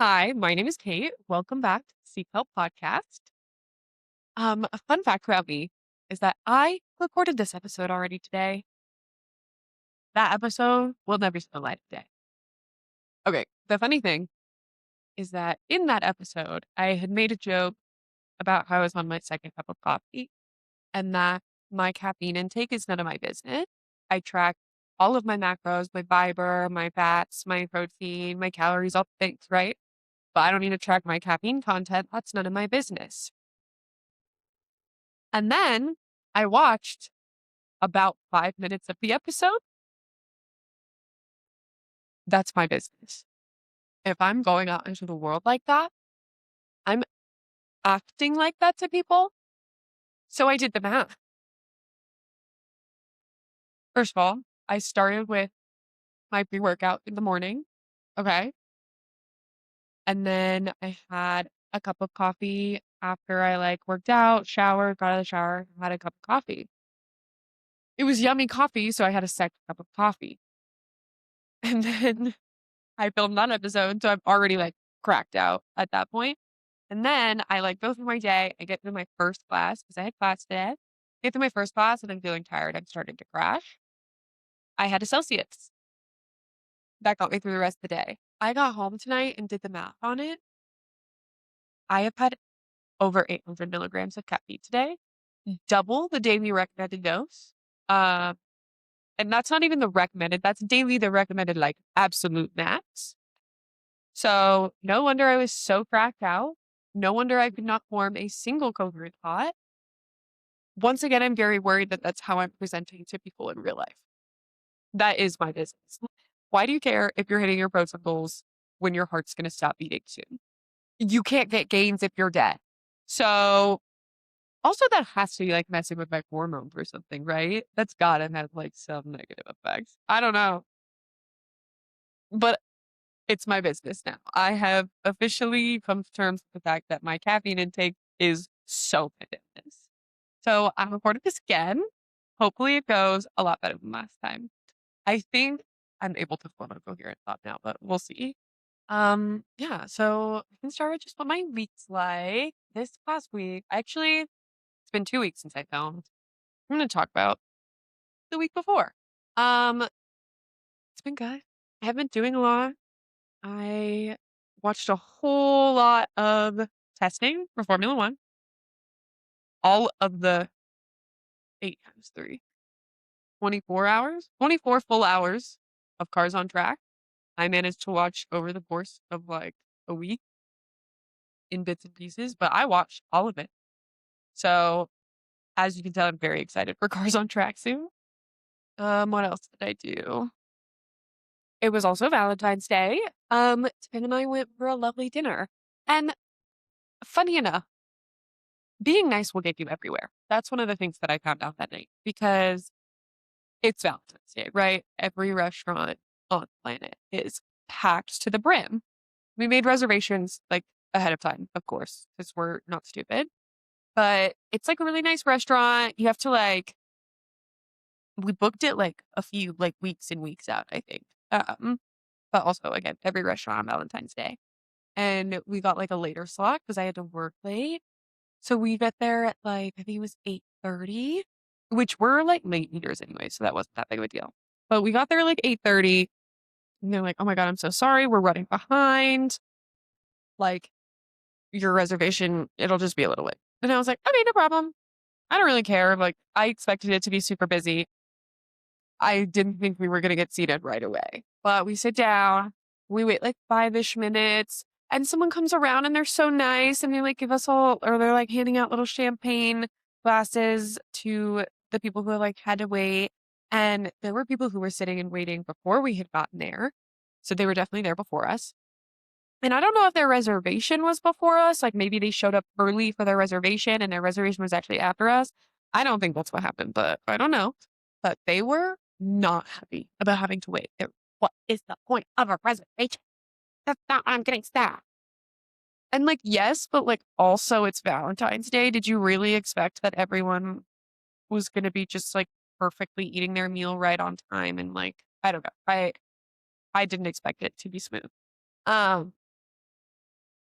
Hi, my name is Kate. Welcome back to the Seek Help podcast. A fun fact about me is that I recorded this episode already today. That episode will never see the light of day. Okay, the funny thing is that in that episode, I had made a joke about how I was on my second cup of coffee and that my caffeine intake is none of my business. I track all of my macros, my fiber, my fats, my protein, my calories, all the things, right? But I don't need to track my caffeine content. That's none of my business. And then I watched about 5 minutes of the episode. That's my business. If I'm going out into the world like that, I'm acting like that to people. So I did the math. First of all, I started with my pre workout in the morning. Okay. And then I had a cup of coffee after I worked out, showered, got out of the shower, had a cup of coffee. It was yummy coffee. So I had a second cup of coffee. And then I filmed that episode. So I'm already cracked out at that point. And then I go through my day. I get through my first class because I had class today. Get through my first class and I'm feeling tired. I'm starting to crash. I had associates. That got me through the rest of the day. I got home tonight and did the math on it. I have had over 800 milligrams of caffeine today, double the daily recommended dose. And that's not even the recommended. That's daily the recommended absolute max. So no wonder I was so cracked out. No wonder I could not form a single coherent thought. Once again, I'm very worried that that's how I'm presenting to people in real life. That is my business. Why do you care if you're hitting your protein goals when your heart's going to stop beating soon? You can't get gains if you're dead. So also that has to be messing with my hormones or something, right? That's gotta have some negative effects. I don't know. But it's my business now. I have officially come to terms with the fact that my caffeine intake is so fitness. So I'm recording this again. Hopefully it goes a lot better than last time. I think I'm able to form a coherent thought now, but we'll see. Yeah, so I can start with just what my week's like. This past week, actually, it's been 2 weeks since I filmed. I'm gonna talk about the week before. Um, it's been good. I have been doing a lot. I watched a whole lot of testing for Formula One. All of the 8 times 3. 24 hours, 24 full hours of cars on track. I managed to watch over the course of a week in bits and pieces, but I watched all of it. So as you can tell, I'm very excited for cars on track soon. What else did I do? It was also Valentine's Day. Tim and I went for a lovely dinner. And funny enough, being nice will get you everywhere. That's one of the things that I found out that night because it's Valentine's Day, right? Every restaurant on the planet is packed to the brim. We made reservations ahead of time, of course, because we're not stupid. But it's a really nice restaurant. You have to we booked it a few weeks and weeks out, I think. But also again, every restaurant on Valentine's Day. And we got a later slot because I had to work late. So we got there at I think it was 8:30, which we're late eaters anyway, so that wasn't that big of a deal. But we got there 8:30 and they're like, "Oh my God, I'm so sorry. We're running behind. Like your reservation, it'll just be a little late." And I was like, "Okay, no problem. I don't really care." I expected it to be super busy. I didn't think we were going to get seated right away, but we sit down, we wait 5-ish minutes and someone comes around and they're so nice and they give us all, or they're handing out little champagne glasses to the people who had to wait. And there were people who were sitting and waiting before we had gotten there. So they were definitely there before us. And I don't know if their reservation was before us. Maybe they showed up early for their reservation and their reservation was actually after us. I don't think that's what happened, but I don't know. But they were not happy about having to wait. What is the point of a reservation? That's not what I'm getting staffed. And yes, but also it's Valentine's Day. Did you really expect that everyone was going to be just perfectly eating their meal right on time? And I don't know. I didn't expect it to be smooth. Um,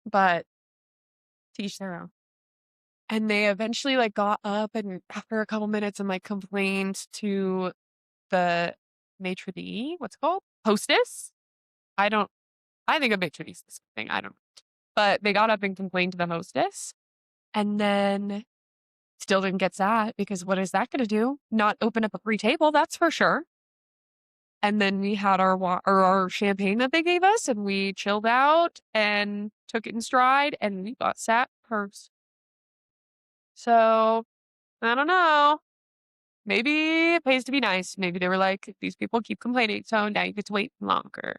but teach their own. And they eventually like got up and after a couple minutes and like complained to the maitre d', what's it called? Hostess? I don't, I think a maitre d' is the same thing. I don't know. But they got up and complained to the hostess and then still didn't get sat because what is that going to do? Not open up a free table, that's for sure. And then we had our champagne that they gave us and we chilled out and took it in stride and we got sat first. So I don't know. Maybe it pays to be nice. Maybe they were like, these people keep complaining, so now you get to wait longer.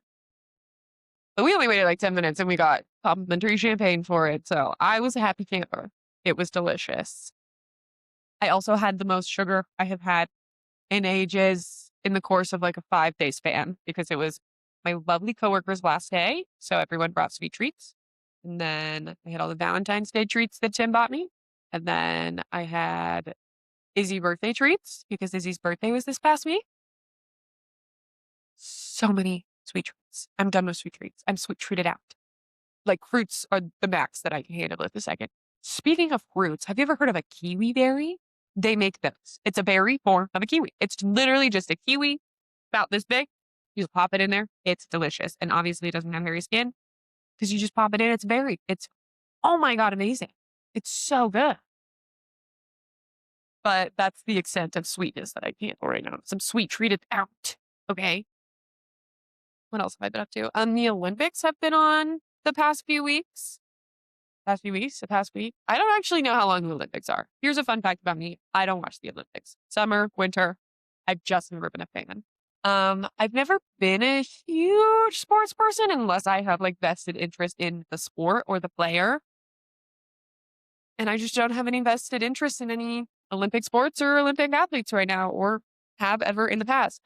But we only waited like 10 minutes and we got complimentary champagne for it. So I was a happy camper. It was delicious. I also had the most sugar I have had in ages in the course of like a 5-day span because it was my lovely coworker's last day. So everyone brought sweet treats. And then I had all the Valentine's Day treats that Tim bought me. And then I had Izzy birthday treats because Izzy's birthday was this past week. So many sweet treats. I'm done with sweet treats. I'm sweet treated out. Like fruits are the max that I can handle at the second. Speaking of fruits, have you ever heard of a kiwi berry? They make those. It's a berry form of a kiwi. It's literally just a kiwi about this big. You just pop it in there. It's delicious. And obviously it doesn't have hairy skin because you just pop it in. It's a berry. It's, oh my God, amazing. It's so good. But that's the extent of sweetness that I can handle right now. Some sweet treated out. Okay. What else have I been up to? The Olympics have been on the past few weeks. The past week. I don't actually know how long the Olympics are. Here's a fun fact about me. I don't watch the Olympics. Summer, winter. I've just never been a fan. I've never been a huge sports person unless I have like vested interest in the sport or the player. And I just don't have any vested interest in any Olympic sports or Olympic athletes right now or have ever in the past.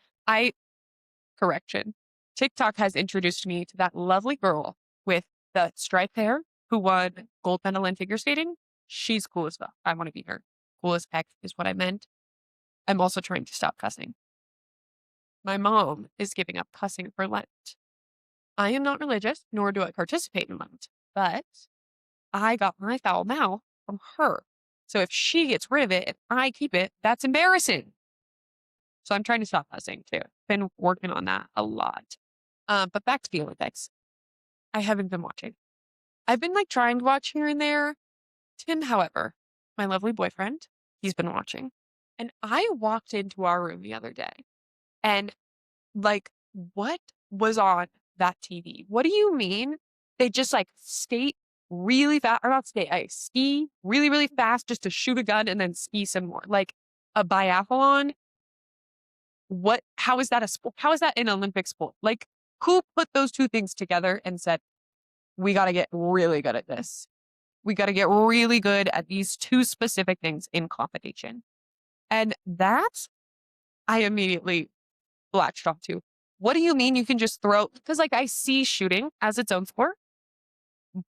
Correction. TikTok has introduced me to that lovely girl with the striped hair who won gold medal in figure skating. She's cool as fuck. I want to be her. Cool as heck is what I meant. I'm also trying to stop cussing. My mom is giving up cussing for Lent. I am not religious, nor do I participate in Lent, but I got my foul mouth from her. So if she gets rid of it and I keep it, that's embarrassing. So I'm trying to stop cussing too. Been working on that a lot. But back to the Olympics. I haven't been watching. I've been like trying to watch here and there. Tim, however, my lovely boyfriend, he's been watching. And I walked into our room the other day and like, what was on that TV? What do you mean? They just like skate really fast, or not skate, I ski really, really fast just to shoot a gun and then ski some more. Like a biathlon. How is that a sport? How is that an Olympic sport? Like, who put those two things together and said, we got to get really good at this. We got to get really good at these two specific things in competition. And that I immediately latched off to. What do you mean you can just throw? Because like I see shooting as its own sport,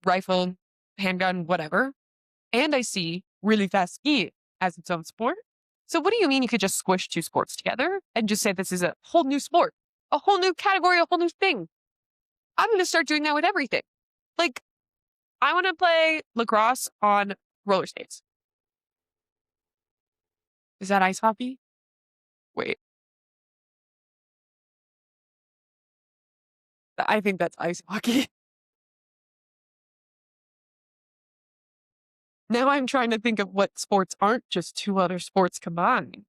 rifle, handgun, whatever. And I see really fast skiing as its own sport. So what do you mean you could just squish two sports together and just say this is a whole new sport, a whole new category, a whole new thing? I'm going to start doing that with everything. Like, I want to play lacrosse on roller skates. Is that ice hockey? Wait. I think that's ice hockey. Now I'm trying to think of what sports aren't just two other sports combined.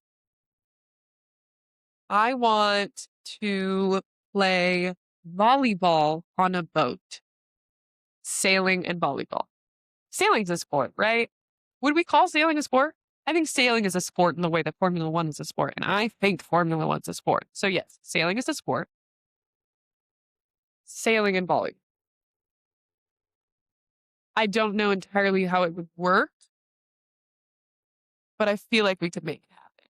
I want to play volleyball on a boat. Sailing and volleyball. Sailing's a sport, right? Would we call sailing a sport? I think sailing is a sport in the way that Formula One is a sport. And I think Formula One's a sport. So yes, sailing is a sport. Sailing and volleyball. I don't know entirely how it would work, but I feel like we could make it happen.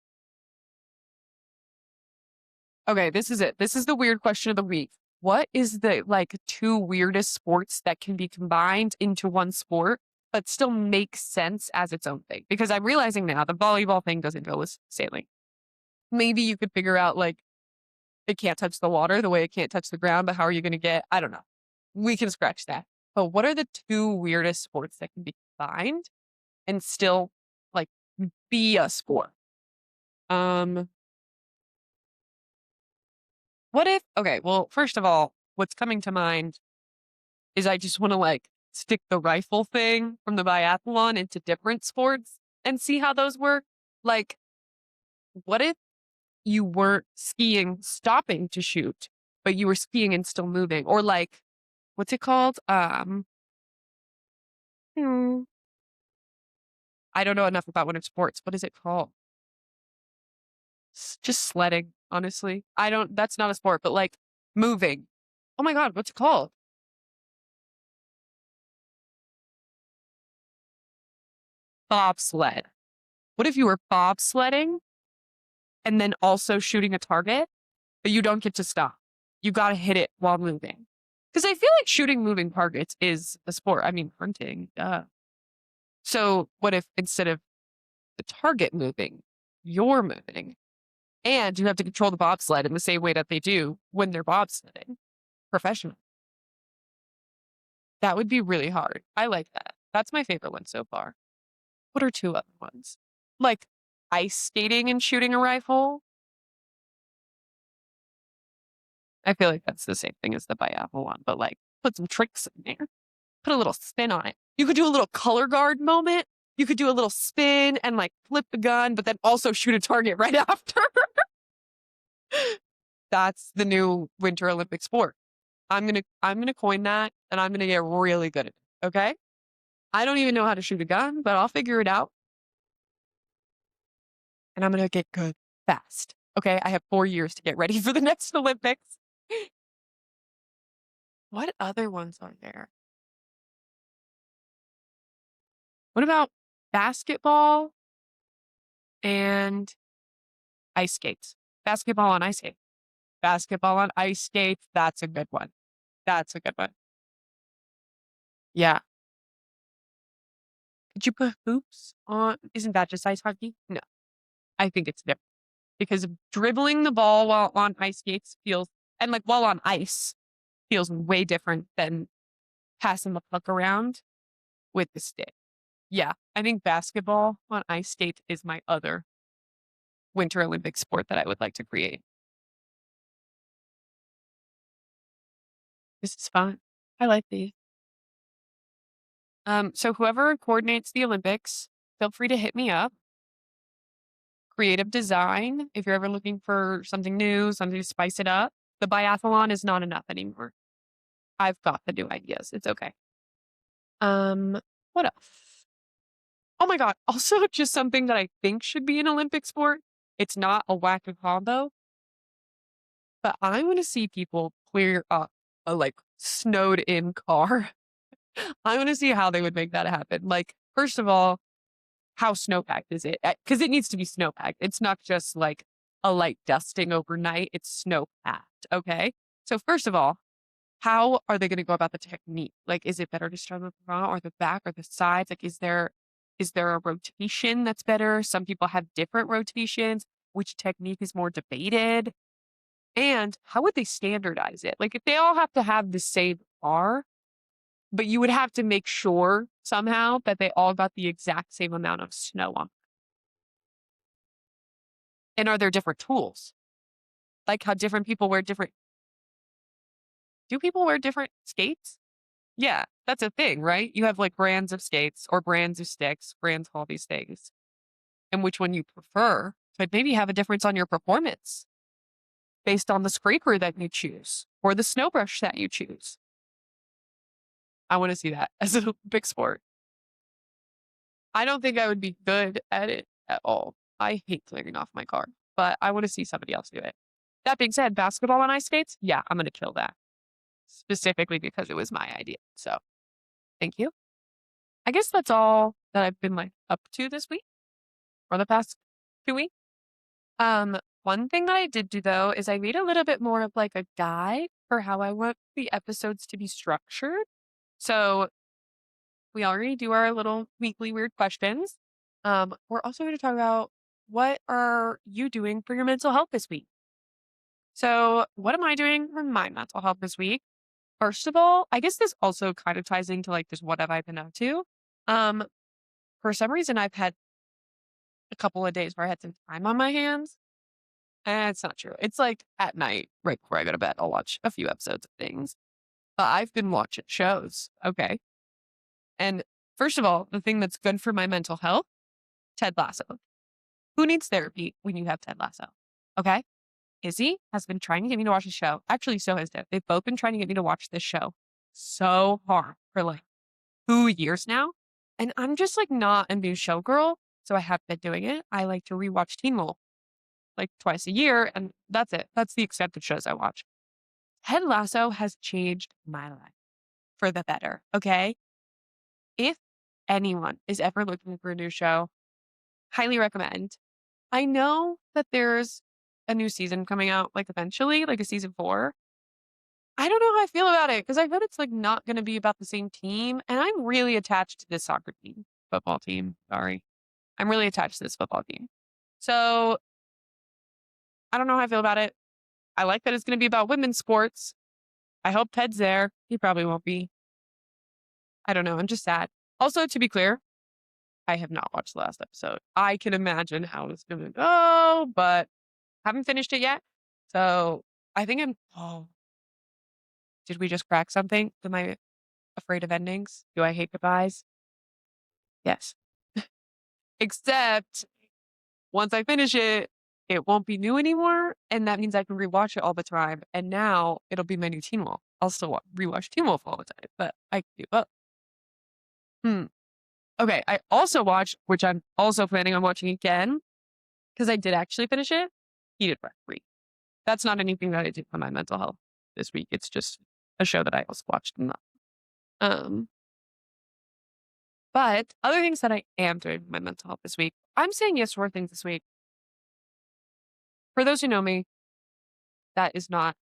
Okay, this is it. This is the weird question of the week. What is the like two weirdest sports that can be combined into one sport, but still make sense as its own thing? Because I'm realizing now the volleyball thing doesn't go with sailing. Maybe you could figure out like it can't touch the water the way it can't touch the ground, but how are you going to get? I don't know. We can scratch that. But what are the two weirdest sports that can be combined and still like be a sport? Um, what if, okay, well, first of all, what's coming to mind is I just want to like stick the rifle thing from the biathlon into different sports and see how those work. Like, what if you weren't skiing, stopping to shoot, but you were skiing and still moving? Or like, what's it called? Hmm, I don't know enough about winter sports. What is it called? Just sledding, honestly. I don't, that's not a sport, but like moving. Oh my God, what's it called? Bobsled. What if you were bobsledding and then also shooting a target, but you don't get to stop? You got to hit it while moving. Because I feel like shooting moving targets is a sport. I mean, hunting. So what if instead of the target moving, you're moving and you have to control the bobsled in the same way that they do when they're bobsledding professional? That would be really hard. I like that. That's my favorite one so far. What are two other ones? Like ice skating and shooting a rifle. I feel like that's the same thing as the biathlon, but like put some tricks in there, put a little spin on it. You could do a little color guard moment. You could do a little spin and like flip the gun, but then also shoot a target right after. That's the new Winter Olympic sport. I'm gonna coin that and I'm gonna get really good at it. Okay. I don't even know how to shoot a gun, but I'll figure it out and I'm gonna get good fast. Okay. I have 4 years to get ready for the next Olympics. What other ones are there? What about basketball and ice skates? Basketball on ice skates. Basketball on ice skates. That's a good one. That's a good one. Yeah. Could you put hoops on? Isn't that just ice hockey? No, I think it's different because dribbling the ball while on ice skates feels, and like while on ice feels way different than passing the puck around with the stick. Yeah, I think basketball on ice skate is my other Winter Olympic sport that I would like to create. This is fun. I like these. So whoever coordinates the Olympics, feel free to hit me up. Creative design, if you're ever looking for something new, something to spice it up. The biathlon is not enough anymore. I've got the new ideas. It's okay. What else? Oh my God. Also, just something that I think should be an Olympic sport. It's not a whack a combo, but I want to see people clear up a like snowed in car. I want to see how they would make that happen. Like, first of all, how snowpacked is it? Because it needs to be snowpacked. It's not just like a light dusting overnight. It's snowpacked. Okay. So first of all, how are they going to go about the technique? Like, is it better to start with the front or the back or the sides? Like, is there a rotation that's better? Some people have different rotations. Which technique is more debated? And how would they standardize it? Like, if they all have to have the same bar, but you would have to make sure somehow that they all got the exact same amount of snow on. And are there different tools? Like how different people wear different, do people wear different skates? Yeah, that's a thing, right? You have like brands of skates or brands of sticks, brands of all these things. And which one you prefer could maybe have a difference on your performance based on the scraper that you choose or the snow brush that you choose. I want to see that as a big sport. I don't think I would be good at it at all. I hate clearing off my car, but I want to see somebody else do it. That being said, basketball on ice skates, yeah, I'm going to kill that specifically because it was my idea. So thank you. I guess that's all that I've been like up to this week or the past 2 weeks. One thing that I did do though is I made a little bit more of like a guide for how I want the episodes to be structured. So we already do our little weekly weird questions. We're also going to talk about what are you doing for your mental health this week? So what am I doing for my mental health this week? First of all, I guess this also kind of ties into like just what have I been up to. Um, for some reason, I've had a couple of days where I had some time on my hands. And it's not true. It's like at night, right before I go to bed, I'll watch a few episodes of things. But I've been watching shows. Okay. And first of all, the thing that's good for my mental health, Ted Lasso. Who needs therapy when you have Ted Lasso? Okay. Izzy has been trying to get me to watch the show. Actually, so has Deb. They've both been trying to get me to watch this show so hard for like 2 years now. And I'm just like not a new show girl. So I have been doing it. I like to rewatch Teen Wolf like twice a year. And that's it. That's the extent of shows I watch. Ted Lasso has changed my life for the better. Okay. If anyone is ever looking for a new show, highly recommend. I know that there's a new season coming out like eventually, like a season 4. I don't know how I feel about it because I heard it's like not going to be about the same team. And I'm really attached to this soccer team, football team. Sorry. I'm really attached to this football team. So I don't know how I feel about it. I like that it's going to be about women's sports. I hope Ted's there. He probably won't be. I don't know. I'm just sad. Also, to be clear, I have not watched the last episode. I can imagine how it's going to go, but haven't finished it yet. So I think oh, did we just crack something? Am I afraid of endings? Do I hate goodbyes? Yes. Except once I finish it, it won't be new anymore. And that means I can rewatch it all the time. And now it'll be my new Teen Wolf. I'll still rewatch Teen Wolf all the time, but I can do both. Okay. I also watched, which I'm also planning on watching again, because I did actually finish it, Heated Referee. That's not anything that I did for my mental health this week. It's just a show that I also watched. Um, but other things that I am doing for my mental health this week, I'm saying yes to more things this week. For those who know me, that is not,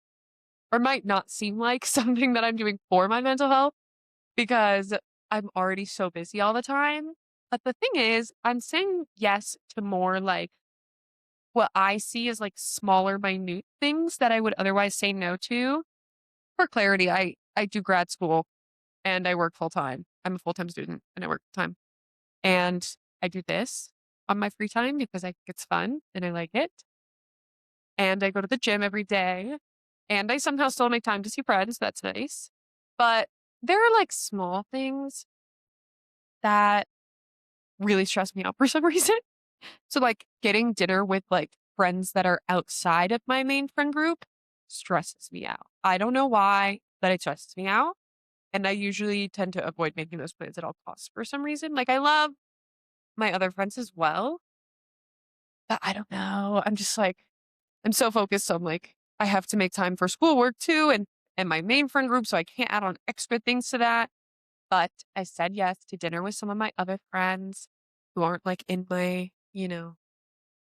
or might not seem like something that I'm doing for my mental health because I'm already so busy all the time. But the thing is, I'm saying yes to more like what I see as like smaller, minute things that I would otherwise say no to. For clarity, I do grad school and I work full time. I'm a full time student and I work full time. And I do this on my free time because I think it's fun and I like it. And I go to the gym every day. And I somehow still make time to see friends. That's nice. But there are like small things that really stress me out for some reason. So like getting dinner with like friends that are outside of my main friend group stresses me out. I don't know why, but it stresses me out. And I usually tend to avoid making those plans at all costs for some reason. Like I love my other friends as well, but I don't know. I'm just like, I'm so focused on like, I have to make time for schoolwork too and my main friend group. So I can't add on extra things to that. But I said yes to dinner with some of my other friends who aren't like in my,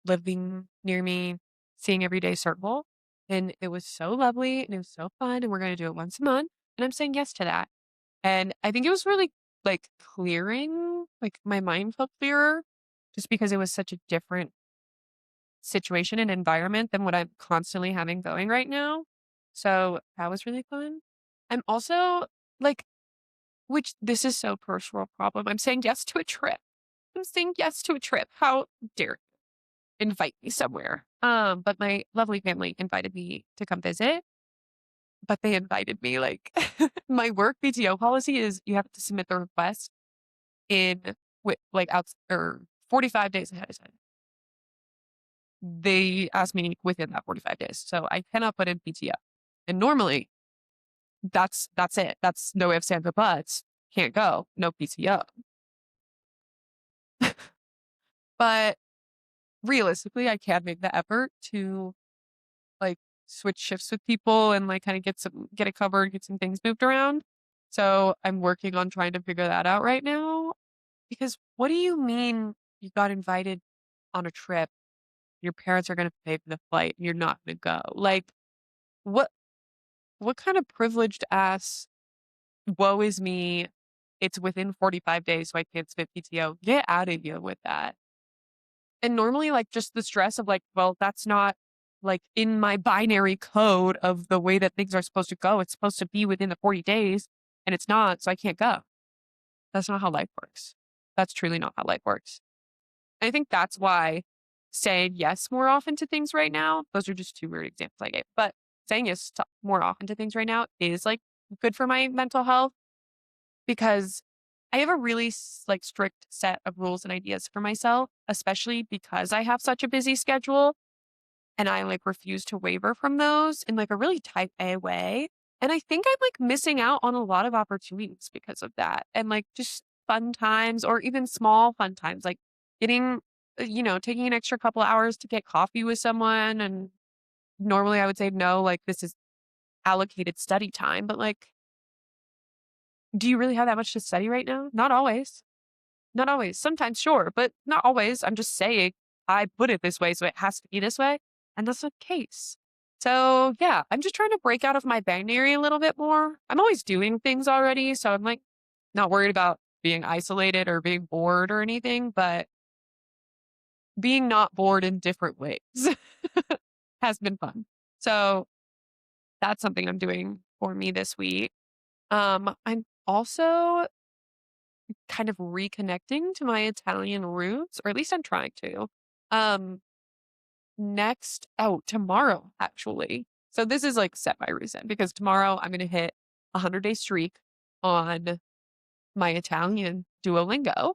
living near me, seeing everyday circle. And it was so lovely and it was so fun. And we're going to do it once a month. And I'm saying yes to that. And I think it was really like clearing, like my mind felt clearer just because it was such a different situation and environment than what I'm constantly having going right now. So that was really fun. I'm also like, which this is so personal problem. I'm saying yes to a trip. I'm saying yes to a trip. How dare you invite me somewhere? But my lovely family invited me to come visit. But they invited me like my work PTO policy is you have to submit the request in with like out or 45 days ahead of time. They asked me within that 45 days. So I cannot put in PTO. And normally that's it. That's no ifs, ands, or buts. Can't go. No PTO. But realistically, I can make the effort to like switch shifts with people and like kind of get it covered, get some things moved around. So I'm working on trying to figure that out right now. Because what do you mean you got invited on a trip? Your parents are going to pay for the flight and you're not going to go. Like what what kind of privileged ass woe is me? It's within 45 days, so I can't spit PTO. Get out of here with that. And normally, like, just the stress of like, well, that's not like in my binary code of the way that things are supposed to go. It's supposed to be within the 40 days and it's not, so I can't go. That's not how life works. That's truly not how life works. I think that's why saying yes more often to things right now, those are just two weird examples I gave, but saying yes to more often to things right now is like good for my mental health because I have a really like strict set of rules and ideas for myself, especially because I have such a busy schedule and I like refuse to waver from those in like a really type A way. And I think I'm like missing out on a lot of opportunities because of that. And like just fun times or even small fun times, like getting, taking an extra couple hours to get coffee with someone. And normally I would say no, like this is allocated study time, but like, do you really have that much to study right now? Not always. Not always. Sometimes, sure, but not always. I'm just saying I put it this way, so it has to be this way. And that's not the case. So, yeah, I'm just trying to break out of my binary a little bit more. I'm always doing things already. So I'm like not worried about being isolated or being bored or anything, but being not bored in different ways has been fun. So that's something I'm doing for me this week. I'm also kind of reconnecting to my Italian roots, or at least I'm trying to. Um, tomorrow, actually. So this is like semi recent because tomorrow I'm going to hit a 100-day streak on my Italian Duolingo.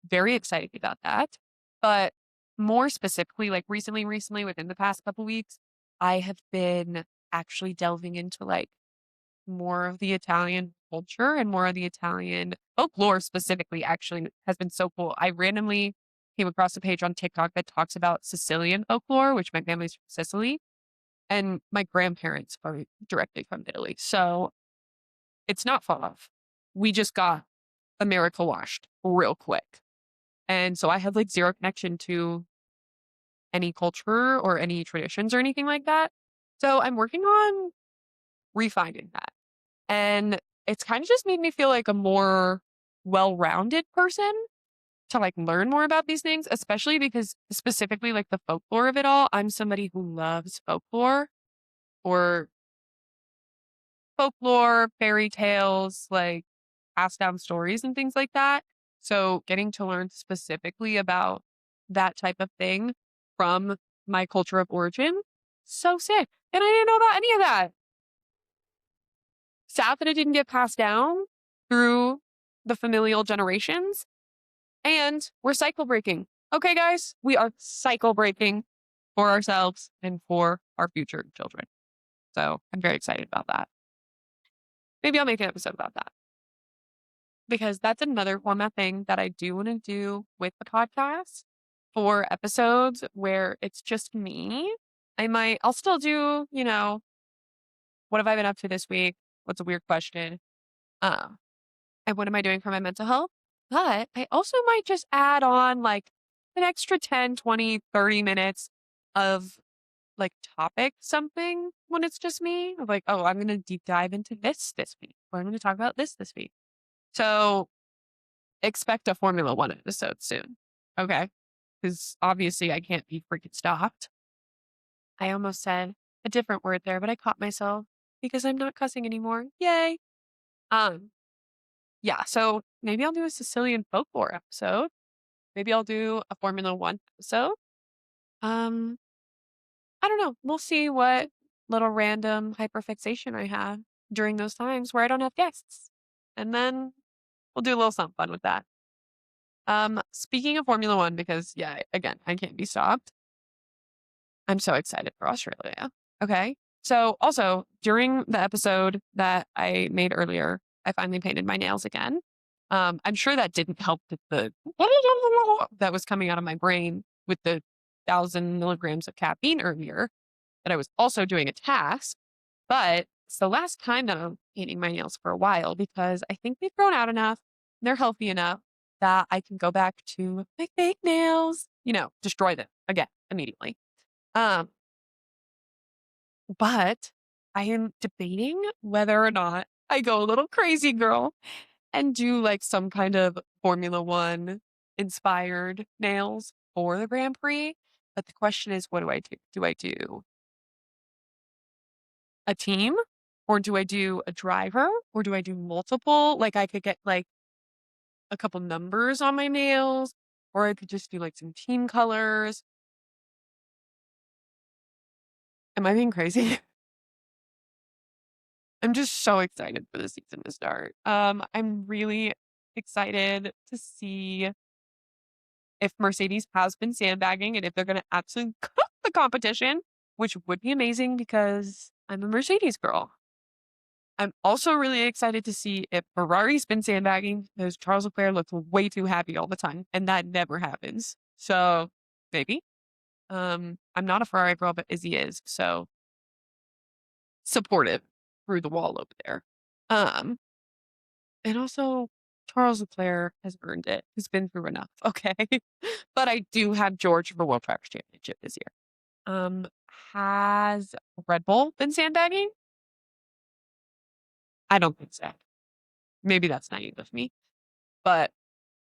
Very excited about that. But more specifically, like recently, within the past couple weeks, I have been actually delving into like more of the Italian culture and more of the Italian folklore specifically actually has been so cool. I randomly came across a page on TikTok that talks about Sicilian folklore, which my family's from Sicily, and my grandparents are directly from Italy. So it's not far off. We just got America washed real quick. And so I have like zero connection to any culture or any traditions or anything like that. So I'm working on refining that. And it's kind of just made me feel like a more well-rounded person to like learn more about these things, especially because specifically like the folklore of it all, I'm somebody who loves folklore or folklore, fairy tales, like passed down stories and things like that. So getting to learn specifically about that type of thing from my culture of origin, so sick. And I didn't know about any of that. Sad that it didn't get passed down through the familial generations. And we're cycle breaking. Okay, guys, we are cycle breaking for ourselves and for our future children. So I'm very excited about that. Maybe I'll make an episode about that because that's another format thing that I do want to do with the podcast for episodes where it's just me. I'll still do, what have I been up to this week? What's a weird question? Uh, and what am I doing for my mental health? But I also might just add on like an extra 10, 20, 30 minutes of like topic something when it's just me of like, oh, I'm going to deep dive into this week, or I'm going to talk about this week. So expect a Formula One episode soon. Okay. Because obviously I can't be freaking stopped. I almost said a different word there, but I caught myself because I'm not cussing anymore. Yay. Um, yeah, so maybe I'll do a Sicilian folklore episode. Maybe I'll do a Formula One episode. Um, I don't know. We'll see what little random hyperfixation I have during those times where I don't have guests. And then we'll do a little something fun with that. Speaking of Formula One, because yeah, again, I can't be stopped. I'm so excited for Australia. Okay. So also during the episode that I made earlier, I finally painted my nails again. I'm sure that didn't help with the that was coming out of my brain with the 1,000 milligrams of caffeine earlier, that I was also doing a task. But it's the last time that I'm painting my nails for a while because I think they've grown out enough, they're healthy enough that I can go back to my fake nails, destroy them again immediately. Um, but I am debating whether or not I go a little crazy girl and do like some kind of Formula One inspired nails for the Grand Prix. But the question is, what do I do? Do I do a team? Or do I do a driver? Or do I do multiple? Like I could get like a couple numbers on my nails, or I could just do like some team colors. Am I being crazy? I'm just so excited for the season to start. I'm really excited to see if Mercedes has been sandbagging and if they're going to absolutely cook the competition, which would be amazing because I'm a Mercedes girl. I'm also really excited to see if Ferrari's been sandbagging because Charles Leclerc looks way too happy all the time, and that never happens. So maybe. I'm not a Ferrari girl, but Izzy is, so supportive through the wall over there. Um, and also Charles Leclerc has earned it. He's been through enough, okay? But I do have George for World Truck Championship this year. Has Red Bull been sandbagging? I don't think so. Maybe that's naive of me, but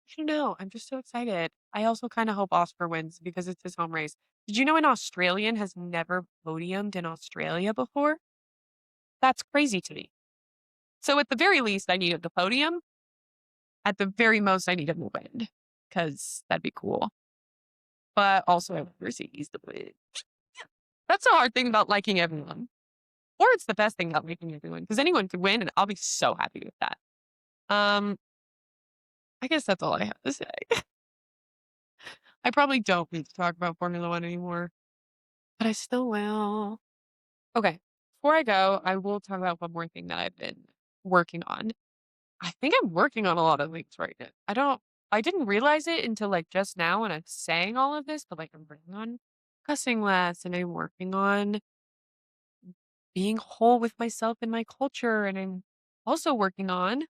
I don't know. I'm just so excited. I also kind of hope Oscar wins because it's his home race. Did you know an Australian has never podiumed in Australia before? That's crazy to me. So at the very least, I needed the podium. At the very most, I needed the win because that'd be cool. But also, I want Mercedes to win. That's the hard thing about liking everyone. Or it's the best thing about liking everyone because anyone could win and I'll be so happy with that. Um, I guess that's all I have to say. I probably don't need to talk about Formula One anymore, but I still will. Okay. Before I go, I will talk about one more thing that I've been working on. I think I'm working on a lot of things right now. I didn't realize it until like just now when I'm saying all of this, but like I'm working on cussing less and I'm working on being whole with myself and my culture. And I'm also working on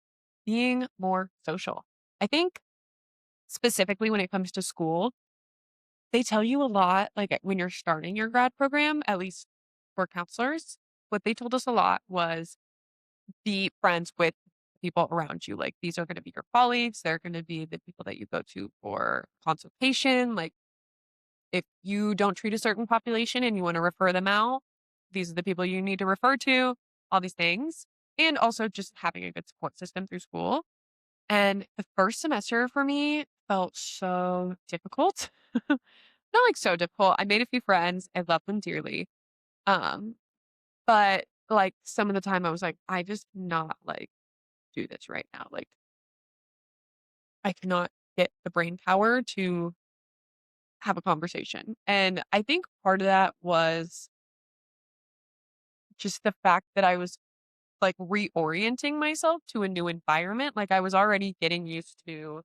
being more social. I think specifically when it comes to school, they tell you a lot, like when you're starting your grad program, at least for counselors, what they told us a lot was be friends with people around you. Like these are going to be your colleagues. They're going to be the people that you go to for consultation. Like if you don't treat a certain population and you want to refer them out, these are the people you need to refer to, all these things. And also just having a good support system through school. And the first semester for me felt so difficult. Not like so difficult. I made a few friends. I love them dearly. Um, but like some of the time I was like, I just not like do this right now. Like I cannot get the brain power to have a conversation. And I think part of that was just the fact that I was like reorienting myself to a new environment. Like I was already getting used to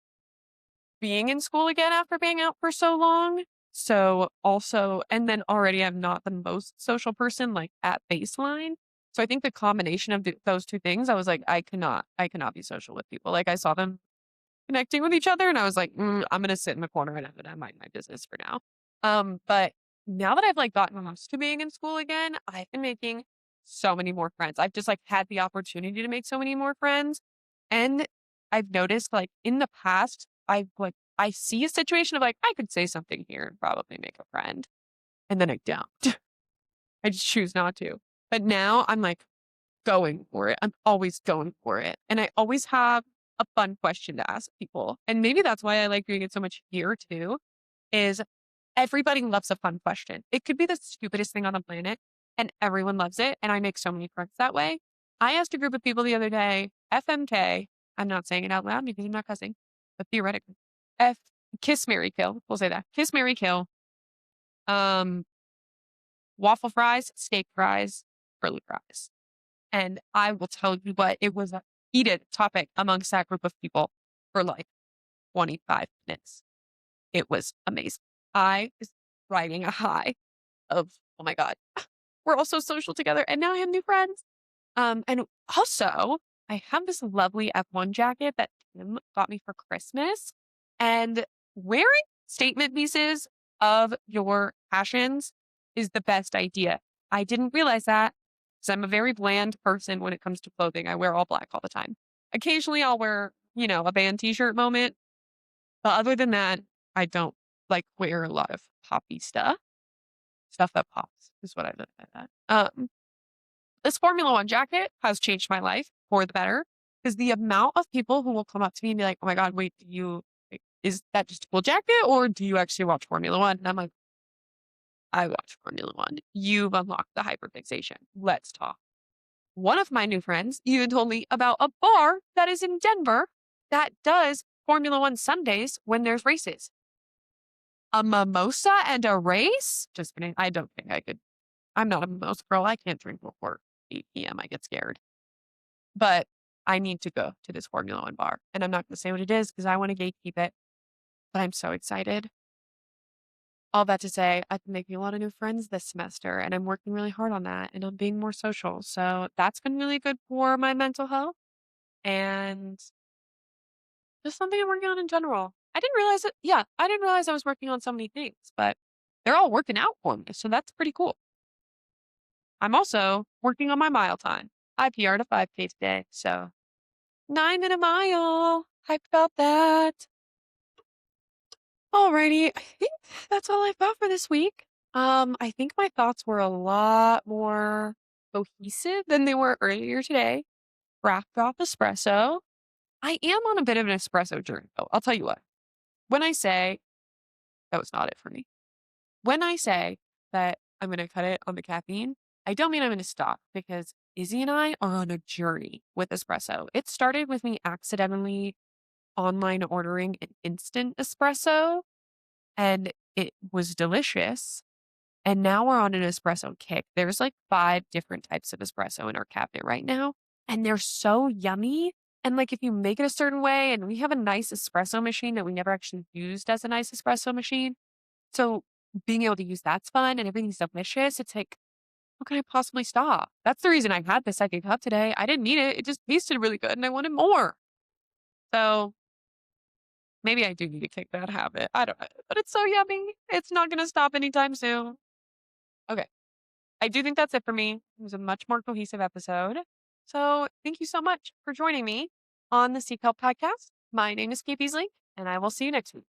being in school again after being out for so long. So also, and then already I'm not the most social person like at baseline. So I think the combination of those two things, I was like, I cannot be social with people. Like I saw them connecting with each other. And I was like, I'm going to sit in the corner and I'm going to mind my business for now. But now that I've like gotten used to being in school again, I've been making so many more friends. I've just like had the opportunity to make so many more friends. And I've noticed like in the past, I see a situation of like, I could say something here and probably make a friend. And then I don't. I just choose not to. But now I'm like, going for it. I'm always going for it. And I always have a fun question to ask people. And maybe that's why I like doing it so much here too, is everybody loves a fun question. It could be the stupidest thing on the planet and everyone loves it. And I make so many friends that way. I asked a group of people the other day, FMK, I'm not saying it out loud because I'm not cussing, but theoretically, F kiss, Mary kill. We'll say that. Kiss, Mary kill. Um, waffle fries, steak fries, curly fries. And I will tell you what, it was a heated topic amongst that group of people for like 25 minutes. It was amazing. I was riding a high of, oh my God, we're all so social together. And now I have new friends. And also, I have this lovely F1 jacket that Tim got me for Christmas. And wearing statement pieces of your passions is the best idea. I didn't realize that because I'm a very bland person when it comes to clothing. I wear all black all the time. Occasionally, I'll wear, a band t shirt moment. But other than that, I don't like wear a lot of poppy stuff. Stuff that pops is what I meant by that. This Formula One jacket has changed my life for the better because the amount of people who will come up to me and be like, "Oh my God, wait, is that just a cool jacket or do you actually watch Formula One?" And I'm like, I watch Formula One. You've unlocked the hyperfixation. Let's talk. One of my new friends even told me about a bar that is in Denver that does Formula One Sundays when there's races. A mimosa and a race? Just kidding. I don't think I could. I'm not a mimosa girl. I can't drink before 8 p.m. I get scared. But I need to go to this Formula One bar. And I'm not going to say what it is because I want to gatekeep it. But I'm so excited. All that to say, I've been making a lot of new friends this semester and I'm working really hard on that and on being more social. So that's been really good for my mental health and just something I'm working on in general. I didn't realize it. Yeah, I didn't realize I was working on so many things, but they're all working out for me. So that's pretty cool. I'm also working on my mile time. I PR'd a 5K today. So 9 minute mile. Hyped about that. Alrighty. I think that's all I've got for this week. I think my thoughts were a lot more cohesive than they were earlier today. Wrapped off espresso. I am on a bit of an espresso journey, though. I'll tell you what. When I say that was not it for me. When I say that I'm going to cut it on the caffeine, I don't mean I'm going to stop because Izzy and I are on a journey with espresso. It started with me accidentally online ordering an instant espresso and it was delicious. And now we're on an espresso kick. There's like 5 different types of espresso in our cabinet right now, and they're so yummy. And like if you make it a certain way, and we have a nice espresso machine that we never actually used as a nice espresso machine. So being able to use that's fun and everything's delicious. It's like, how can I possibly stop? That's the reason I had the second cup today. I didn't need it. It just tasted really good and I wanted more. So maybe I do need to kick that habit. I don't know. But it's so yummy. It's not going to stop anytime soon. Okay. I do think that's it for me. It was a much more cohesive episode. So thank you so much for joining me on the Seek Help podcast. My name is Kate Beasley, and I will see you next week.